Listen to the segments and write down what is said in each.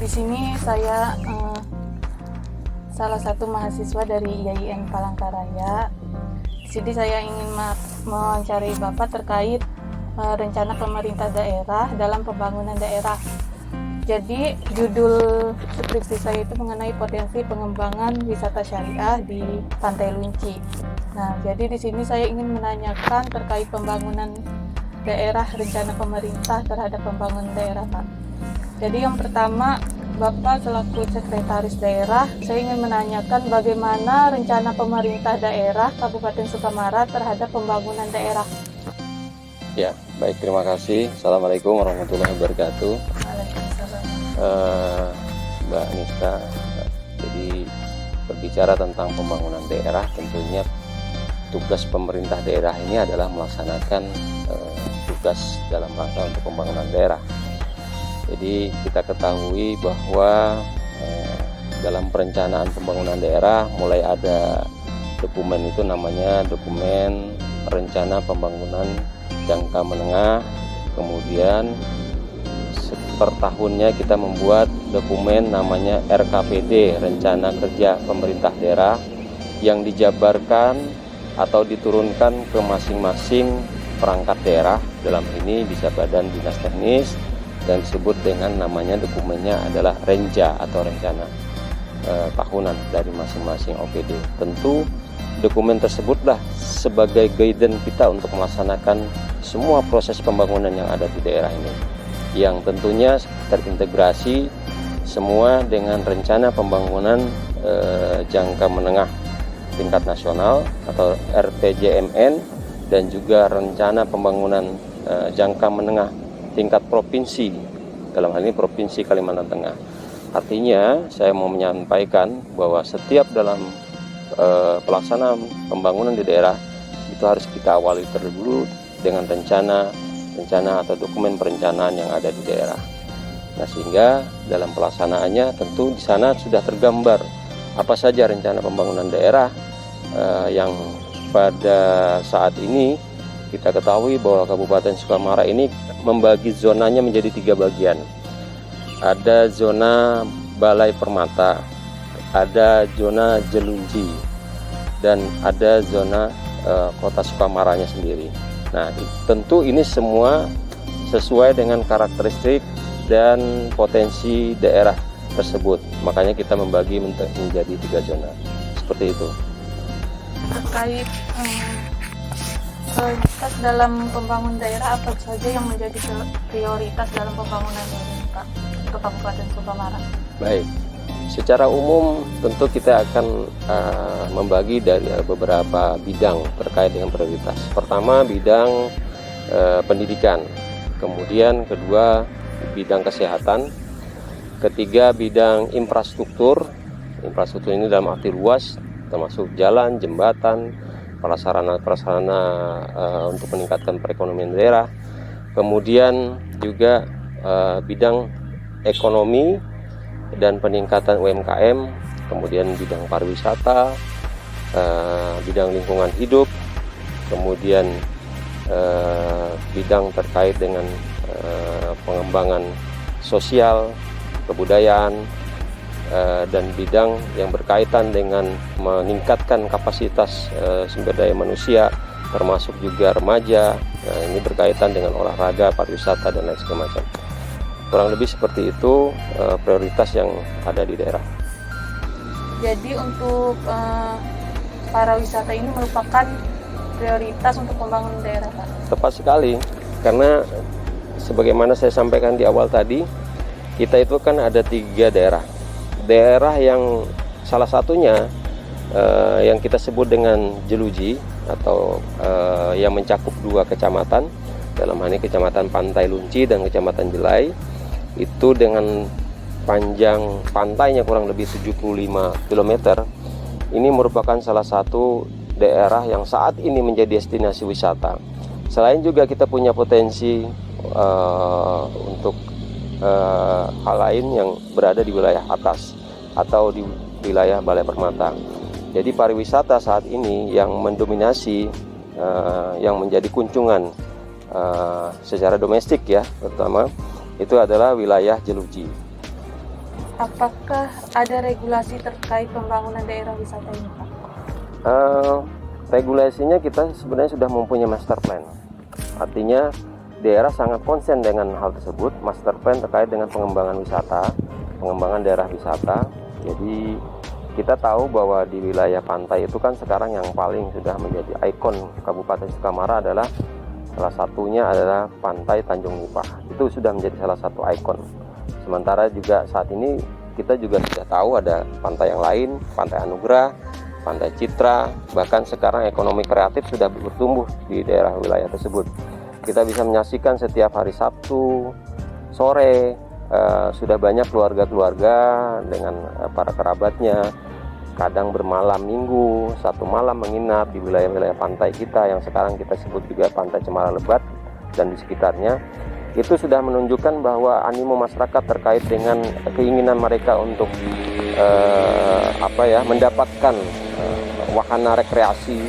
Di sini saya salah satu mahasiswa dari IAIN Palangkaraya. Di sini saya ingin mencari Bapak terkait rencana pemerintah daerah dalam pembangunan daerah. Jadi judul skripsi saya itu mengenai potensi pengembangan wisata syariah di Pantai Lunci. Nah, jadi di sini saya ingin menanyakan terkait pembangunan daerah, rencana pemerintah terhadap pembangunan daerah, Pak. Jadi yang pertama, Bapak selaku sekretaris daerah, saya ingin menanyakan bagaimana rencana pemerintah daerah Kabupaten Sukamara terhadap pembangunan daerah. Ya, baik, terima kasih. Assalamualaikum warahmatullahi wabarakatuh. Waalaikumsalam. Mbak Niska, jadi berbicara tentang pembangunan daerah, tentunya tugas pemerintah daerah ini adalah melaksanakan tugas dalam rangka untuk pembangunan daerah. Jadi kita ketahui bahwa dalam perencanaan pembangunan daerah mulai ada dokumen itu namanya dokumen rencana pembangunan jangka menengah, kemudian per tahunnya kita membuat dokumen namanya RKPD, Rencana Kerja Pemerintah Daerah, yang dijabarkan atau diturunkan ke masing-masing perangkat daerah. Dalam ini bisa badan dinas teknis dan disebut dengan namanya dokumennya adalah Renja atau rencana tahunan dari masing-masing OPD. Tentu dokumen tersebutlah sebagai guidance kita untuk melaksanakan semua proses pembangunan yang ada di daerah ini, yang tentunya terintegrasi semua dengan rencana pembangunan jangka menengah tingkat nasional atau RPJMN, dan juga rencana pembangunan jangka menengah tingkat provinsi, dalam hal ini Provinsi Kalimantan Tengah. Artinya saya mau menyampaikan bahwa setiap dalam pelaksanaan pembangunan di daerah itu harus kita awali terlebih dulu dengan rencana atau dokumen perencanaan yang ada di daerah. Nah, sehingga dalam pelaksanaannya tentu di sana sudah tergambar apa saja rencana pembangunan daerah yang pada saat ini kita ketahui bahwa Kabupaten Sukamara ini membagi zonanya menjadi 3 bagian. Ada zona Balai Permata, ada zona Jelunji, dan ada zona Kota Sukamaranya sendiri. Nah, tentu ini semua sesuai dengan karakteristik dan potensi daerah tersebut. Makanya kita membagi menjadi 3 zona. Seperti itu. Terkait prioritas dalam pembangunan daerah, apa saja yang menjadi prioritas dalam pembangunan ini, Pak, untuk Kabupaten Sukamara? Baik. Secara umum tentu kita akan membagi dari beberapa bidang terkait dengan prioritas. Pertama, bidang pendidikan, kemudian kedua bidang kesehatan, ketiga bidang infrastruktur. Infrastruktur ini dalam arti luas, termasuk jalan, jembatan, prasarana untuk meningkatkan perekonomian daerah. Kemudian juga bidang ekonomi dan peningkatan UMKM, kemudian bidang pariwisata, bidang lingkungan hidup, kemudian bidang terkait dengan pengembangan sosial, kebudayaan, dan bidang yang berkaitan dengan meningkatkan kapasitas sumber daya manusia, termasuk juga remaja. Nah, ini berkaitan dengan olahraga, pariwisata, dan lain sebagainya. Kurang lebih seperti itu prioritas yang ada di daerah. Jadi untuk para wisata ini merupakan prioritas untuk pembangunan daerah, Pak? Tepat sekali, karena sebagaimana saya sampaikan di awal tadi, kita itu kan ada 3 daerah. Daerah yang salah satunya yang kita sebut dengan Jeluji atau yang mencakup 2 kecamatan, dalam hal ini Kecamatan Pantai Lunci dan Kecamatan Jelai, itu dengan panjang pantainya kurang lebih 75 km. Ini merupakan salah satu daerah yang saat ini menjadi destinasi wisata. Selain juga kita punya potensi untuk hal lain yang berada di wilayah atas atau di wilayah Balai Permata. Jadi pariwisata saat ini yang mendominasi, yang menjadi kunjungan secara domestik ya, terutama itu adalah wilayah Jeluji. Apakah ada regulasi terkait pembangunan daerah wisata ini, Pak? Regulasinya kita sebenarnya sudah mempunyai master plan. Artinya daerah sangat konsen dengan hal tersebut, master plan terkait dengan pengembangan wisata, pengembangan daerah wisata. Jadi kita tahu bahwa di wilayah pantai itu kan sekarang yang paling sudah menjadi ikon Kabupaten Sukamara adalah salah satunya adalah Pantai Tanjung Nipah. Itu sudah menjadi salah satu ikon. Sementara juga saat ini kita juga sudah tahu ada pantai yang lain, Pantai Anugerah, Pantai Citra, bahkan sekarang ekonomi kreatif sudah bertumbuh di daerah wilayah tersebut. Kita bisa menyaksikan setiap hari Sabtu sore sudah banyak keluarga-keluarga dengan para kerabatnya, kadang bermalam minggu, satu malam menginap di wilayah-wilayah pantai kita yang sekarang kita sebut juga Pantai Cemara Lebat dan di sekitarnya. Itu sudah menunjukkan bahwa animo masyarakat terkait dengan keinginan mereka untuk mendapatkan wahana rekreasi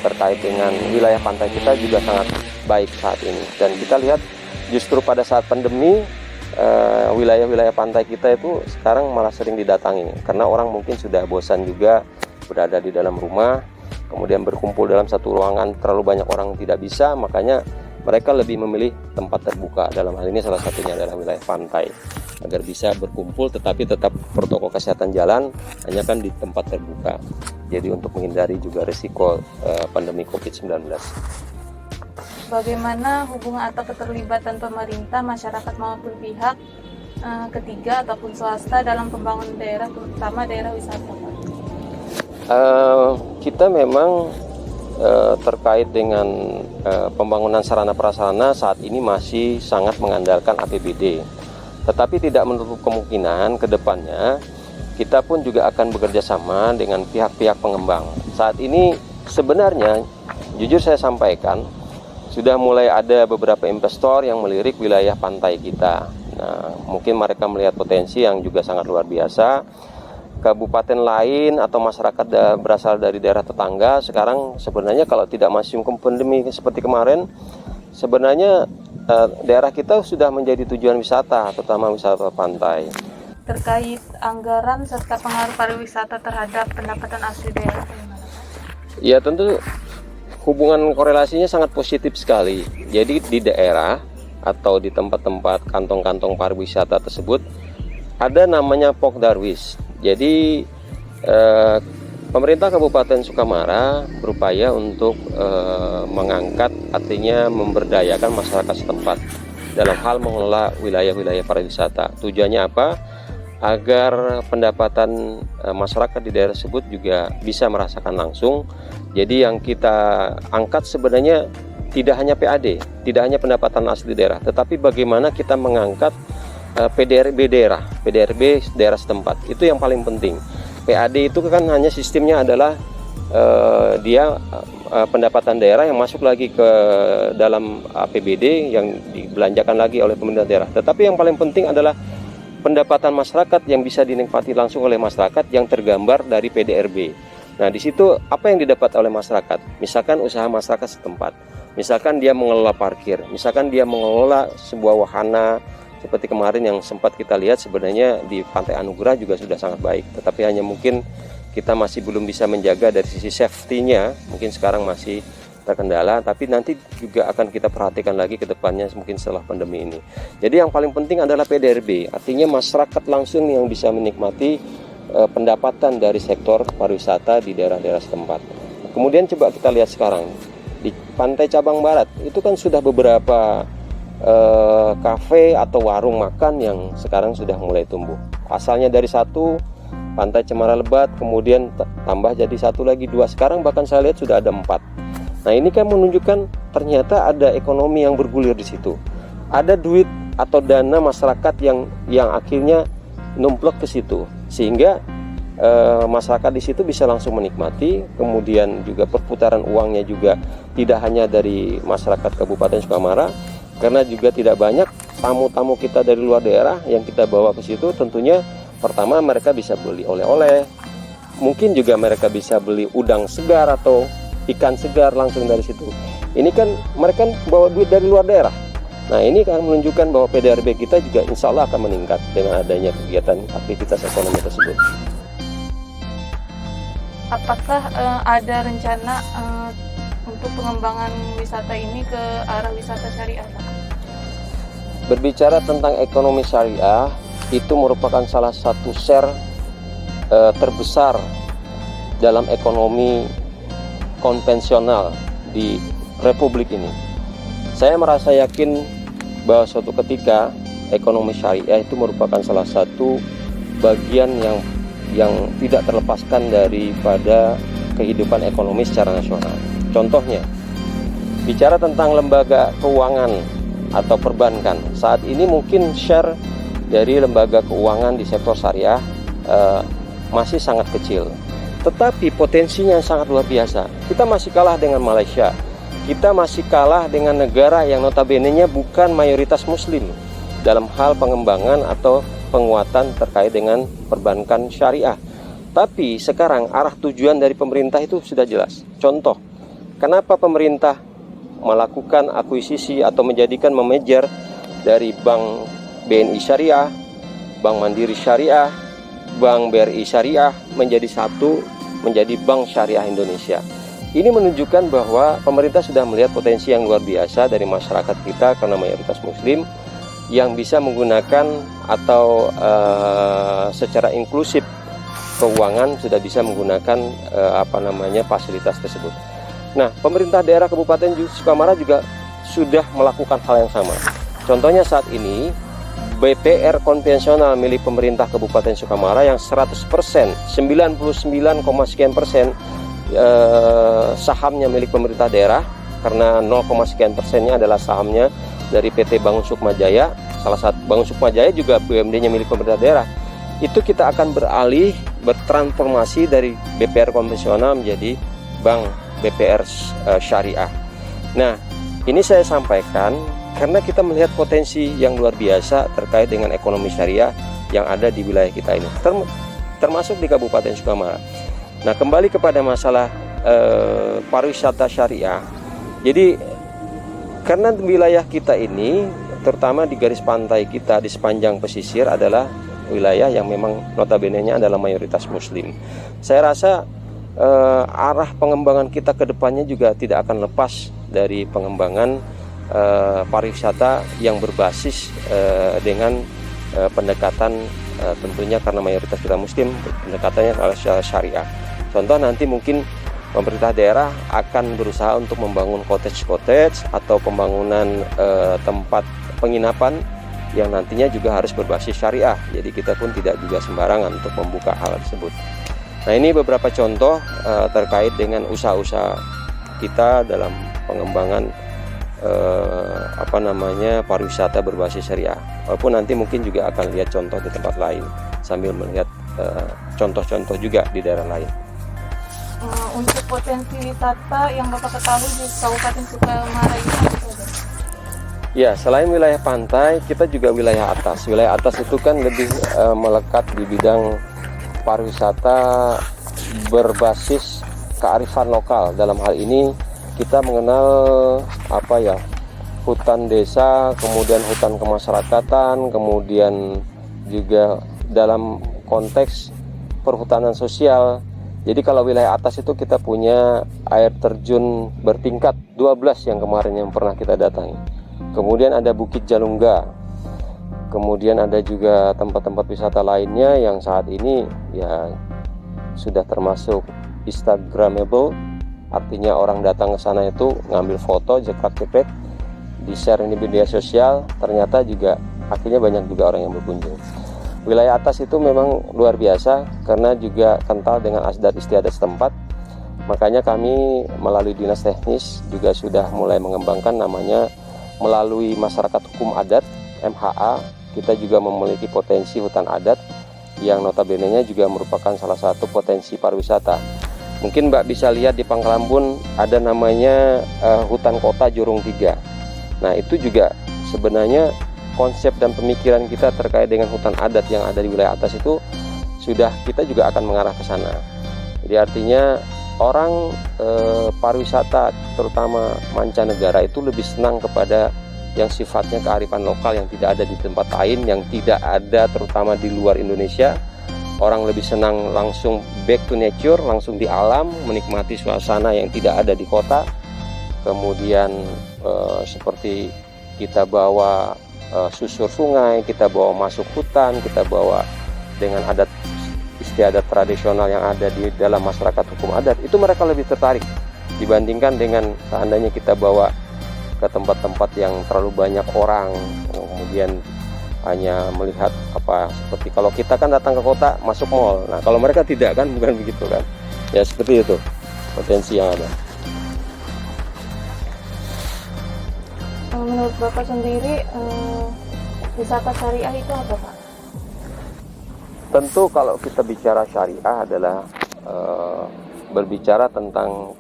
terkait dengan wilayah pantai kita juga sangat baik saat ini. Dan kita lihat justru pada saat pandemi wilayah-wilayah pantai kita itu sekarang malah sering didatangi karena orang mungkin sudah bosan juga berada di dalam rumah, kemudian berkumpul dalam satu ruangan terlalu banyak orang tidak bisa, makanya mereka lebih memilih tempat terbuka. Dalam hal ini salah satunya adalah wilayah pantai, agar bisa berkumpul tetapi tetap protokol kesehatan jalan, hanya kan di tempat terbuka. Jadi untuk menghindari juga risiko pandemi COVID-19. Bagaimana hubungan atau keterlibatan pemerintah, masyarakat maupun pihak ketiga ataupun swasta dalam pembangunan daerah, terutama daerah wisata, Pak? Kita memang terkait dengan pembangunan sarana prasarana saat ini masih sangat mengandalkan APBD. Tetapi tidak menutup kemungkinan ke depannya kita pun juga akan bekerja sama dengan pihak-pihak pengembang. Saat ini sebenarnya jujur saya sampaikan sudah mulai ada beberapa investor yang melirik wilayah pantai kita. Nah, mungkin mereka melihat potensi yang juga sangat luar biasa. Kabupaten lain atau masyarakat berasal dari daerah tetangga sekarang sebenarnya kalau tidak masih pandemi seperti kemarin, sebenarnya daerah kita sudah menjadi tujuan wisata, terutama wisata pantai. Terkait anggaran serta pengaruh pariwisata terhadap pendapatan asli daerah, bagaimana, Pak? Ya tentu hubungan korelasinya sangat positif sekali. Jadi di daerah atau di tempat-tempat kantong-kantong pariwisata tersebut ada namanya Pok Darwis. Jadi pemerintah Kabupaten Sukamara berupaya untuk mengangkat, artinya memberdayakan masyarakat setempat dalam hal mengelola wilayah-wilayah pariwisata. Tujuannya apa? Agar pendapatan masyarakat di daerah tersebut juga bisa merasakan langsung. Jadi yang kita angkat sebenarnya tidak hanya PAD, tidak hanya pendapatan asli daerah, tetapi bagaimana kita mengangkat PDRB daerah setempat. Itu yang paling penting. PAD itu kan hanya sistemnya adalah pendapatan daerah yang masuk lagi ke dalam APBD yang dibelanjakan lagi oleh pemerintah daerah. Tetapi yang paling penting adalah pendapatan masyarakat yang bisa dinikmati langsung oleh masyarakat yang tergambar dari PDRB. Nah, di situ apa yang didapat oleh masyarakat? Misalkan usaha masyarakat setempat. Misalkan dia mengelola parkir, misalkan dia mengelola sebuah wahana seperti kemarin yang sempat kita lihat sebenarnya di Pantai Anugerah juga sudah sangat baik, tetapi hanya mungkin kita masih belum bisa menjaga dari sisi safety-nya, mungkin sekarang masih terkendala, tapi nanti juga akan kita perhatikan lagi ke depannya mungkin setelah pandemi ini. Jadi yang paling penting adalah PDRB, artinya masyarakat langsung yang bisa menikmati pendapatan dari sektor pariwisata di daerah-daerah setempat. Kemudian coba kita lihat sekarang di Pantai Cabang Barat itu kan sudah beberapa kafe atau warung makan yang sekarang sudah mulai tumbuh. Asalnya dari satu Pantai Cemara Lebat, kemudian tambah jadi satu lagi, dua, sekarang bahkan saya lihat sudah ada 4. Nah ini kan menunjukkan ternyata ada ekonomi yang bergulir di situ. Ada duit atau dana masyarakat yang akhirnya numplok ke situ, sehingga masyarakat di situ bisa langsung menikmati. Kemudian juga perputaran uangnya juga tidak hanya dari masyarakat Kabupaten Sukamara, karena juga tidak banyak tamu-tamu kita dari luar daerah yang kita bawa ke situ. Tentunya pertama mereka bisa beli oleh-oleh, mungkin juga mereka bisa beli udang segar atau ikan segar langsung dari situ. Ini kan mereka bawa duit dari luar daerah. Nah, ini akan menunjukkan bahwa PDRB kita juga insya Allah akan meningkat dengan adanya kegiatan aktivitas ekonomi tersebut. Apakah ada rencana untuk pengembangan wisata ini ke arah wisata syariah, Pak? Berbicara tentang ekonomi syariah, itu merupakan salah satu share terbesar dalam ekonomi konvensional di Republik ini. Saya merasa yakin bahwa suatu ketika ekonomi syariah itu merupakan salah satu bagian yang tidak terlepaskan daripada kehidupan ekonomi secara nasional. Contohnya, bicara tentang lembaga keuangan atau perbankan, saat ini mungkin share dari lembaga keuangan di sektor syariah masih sangat kecil, tetapi potensinya sangat luar biasa. Kita masih kalah dengan Malaysia, kita masih kalah dengan negara yang notabene-nya bukan mayoritas muslim dalam hal pengembangan atau penguatan terkait dengan perbankan syariah. Tapi sekarang arah tujuan dari pemerintah itu sudah jelas. Contoh, kenapa pemerintah melakukan akuisisi atau menjadikan manajer dari Bank BNI Syariah, Bank Mandiri Syariah, Bank BRI Syariah menjadi satu, menjadi Bank Syariah Indonesia. Ini menunjukkan bahwa pemerintah sudah melihat potensi yang luar biasa dari masyarakat kita karena mayoritas muslim yang bisa menggunakan atau secara inklusif keuangan sudah bisa menggunakan fasilitas tersebut. Nah, pemerintah daerah Kabupaten Sukamara juga sudah melakukan hal yang sama. Contohnya saat ini BPR konvensional milik pemerintah Kabupaten Sukamara yang 100%, 99, sekian persen sahamnya milik pemerintah daerah, karena 0, sekian persennya adalah sahamnya dari PT Bangun Sukma Jaya. Salah satu Bangun Sukma Jaya juga BUMD-nya milik pemerintah daerah. Itu kita akan bertransformasi dari BPR konvensional menjadi Bank BPR Syariah. Nah, ini saya sampaikan karena kita melihat potensi yang luar biasa terkait dengan ekonomi syariah yang ada di wilayah kita ini, termasuk di Kabupaten Sukamara. Nah, kembali kepada masalah pariwisata syariah. Jadi, karena wilayah kita ini, terutama di garis pantai kita di sepanjang pesisir adalah wilayah yang memang notabene-nya adalah mayoritas muslim. Saya rasa arah pengembangan kita ke depannya juga tidak akan lepas dari pengembangan pariwisata yang berbasis dengan pendekatan tentunya karena mayoritas kita muslim, pendekatannya adalah syariah. Contoh, nanti mungkin pemerintah daerah akan berusaha untuk membangun cottage atau pembangunan tempat penginapan yang nantinya juga harus berbasis syariah. Jadi kita pun tidak juga sembarangan untuk membuka hal tersebut. Nah, ini beberapa contoh terkait dengan usaha-usaha kita dalam pengembangan pariwisata berbasis syariah. Walaupun nanti mungkin juga akan lihat contoh di tempat lain sambil melihat contoh-contoh juga di daerah lain. Untuk potensi wisata yang Bapak ketahui di Kabupaten Sukamara ini apa saja? Ya, selain wilayah pantai, kita juga wilayah atas. Wilayah atas itu kan lebih melekat di bidang pariwisata berbasis kearifan lokal. Dalam hal ini kita mengenal hutan desa, kemudian hutan kemasyarakatan, kemudian juga dalam konteks perhutanan sosial. Jadi kalau wilayah atas itu kita punya air terjun bertingkat 12 yang kemarin yang pernah kita datangi. Kemudian ada Bukit Jalungga. Kemudian ada juga tempat-tempat wisata lainnya yang saat ini ya sudah termasuk Instagramable, artinya orang datang ke sana itu ngambil foto jeprek-jeprek, di-share ini media sosial, ternyata juga akhirnya banyak juga orang yang berkunjung. Wilayah atas itu memang luar biasa karena juga kental dengan adat istiadat setempat. Makanya kami melalui Dinas Teknis juga sudah mulai mengembangkan namanya melalui Masyarakat Hukum Adat MHA. Kita juga memiliki potensi hutan adat yang notabene-nya juga merupakan salah satu potensi pariwisata. Mungkin Mbak bisa lihat di Pangkalambun ada namanya hutan kota Jurung 3. Nah, itu juga sebenarnya konsep dan pemikiran kita terkait dengan hutan adat yang ada di wilayah atas itu sudah kita juga akan mengarah ke sana. Jadi artinya orang pariwisata terutama mancanegara itu lebih senang kepada yang sifatnya kearifan lokal yang tidak ada di tempat lain, yang tidak ada terutama di luar Indonesia. Orang lebih senang langsung back to nature, langsung di alam, menikmati suasana yang tidak ada di kota. Kemudian seperti kita bawa susur sungai, kita bawa masuk hutan, kita bawa dengan adat istiadat tradisional yang ada di dalam masyarakat hukum adat, itu mereka lebih tertarik dibandingkan dengan seandainya kita bawa ke tempat-tempat yang terlalu banyak orang, kemudian hanya melihat seperti kalau kita kan datang ke kota masuk mall. Nah, kalau mereka tidak, kan bukan begitu kan. Ya seperti itu potensi yang ada. Menurut Bapak sendiri, wisata syariah itu apa, Pak? Tentu kalau kita bicara syariah adalah berbicara tentang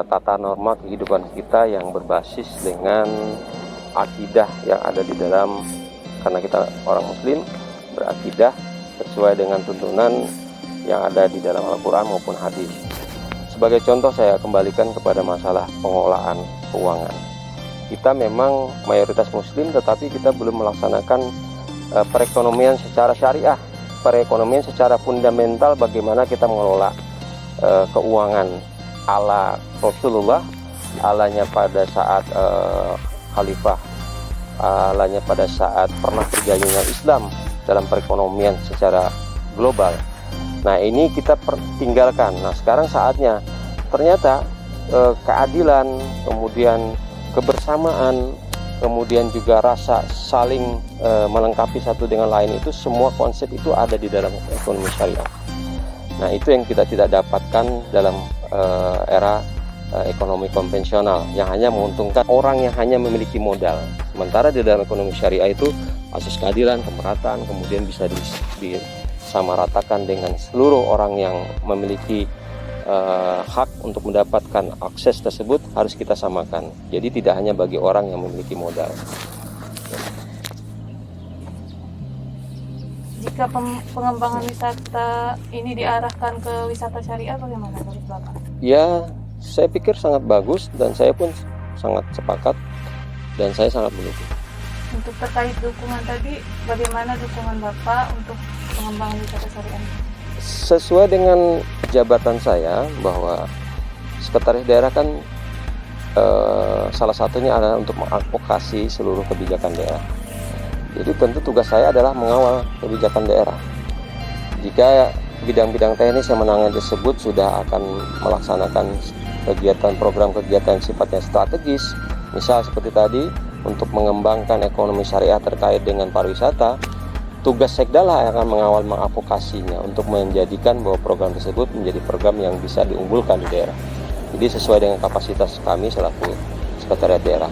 tata norma kehidupan kita yang berbasis dengan akidah yang ada di dalam, karena kita orang muslim berakidah sesuai dengan tuntunan yang ada di dalam Al-Quran maupun hadis. Sebagai contoh saya kembalikan kepada masalah pengelolaan keuangan. Kita memang mayoritas muslim, tetapi kita belum melaksanakan perekonomian secara syariah, perekonomian secara fundamental, bagaimana kita mengelola keuangan ala Rasulullah, alanya pada saat khalifah, alanya pada saat pernah terjadinya Islam dalam perekonomian secara global. Nah, ini kita tinggalkan. Nah, sekarang saatnya ternyata keadilan, kemudian kebersamaan, kemudian juga rasa saling melengkapi satu dengan lain, itu semua konsep itu ada di dalam ekonomi syariah. Nah, itu yang kita tidak dapatkan dalam era ekonomi konvensional yang hanya menguntungkan orang yang hanya memiliki modal. Sementara di dalam ekonomi syariah itu asas keadilan, kemerataan, kemudian bisa disamaratakan dengan seluruh orang yang memiliki hak untuk mendapatkan akses tersebut harus kita samakan. Jadi tidak hanya bagi orang yang memiliki modal. Jika pengembangan wisata ini diarahkan ke wisata syariah, bagaimana menurut Bapak? Ya, saya pikir sangat bagus dan saya pun sangat sepakat dan saya sangat mendukung. Untuk terkait dukungan tadi, bagaimana dukungan Bapak untuk pengembangan wisata syariah? Sesuai dengan jabatan saya, bahwa sekretaris daerah kan salah satunya adalah untuk mengadvokasi seluruh kebijakan daerah. Jadi tentu tugas saya adalah mengawal kebijakan daerah. Jika bidang-bidang teknis yang menangani tersebut sudah akan melaksanakan kegiatan program kegiatan sifatnya strategis, misal seperti tadi untuk mengembangkan ekonomi syariah terkait dengan pariwisata, tugas Sekda lah yang akan mengawal, mengadvokasinya untuk menjadikan bahwa program tersebut menjadi program yang bisa diunggulkan di daerah. Jadi sesuai dengan kapasitas kami selaku sekretariat daerah.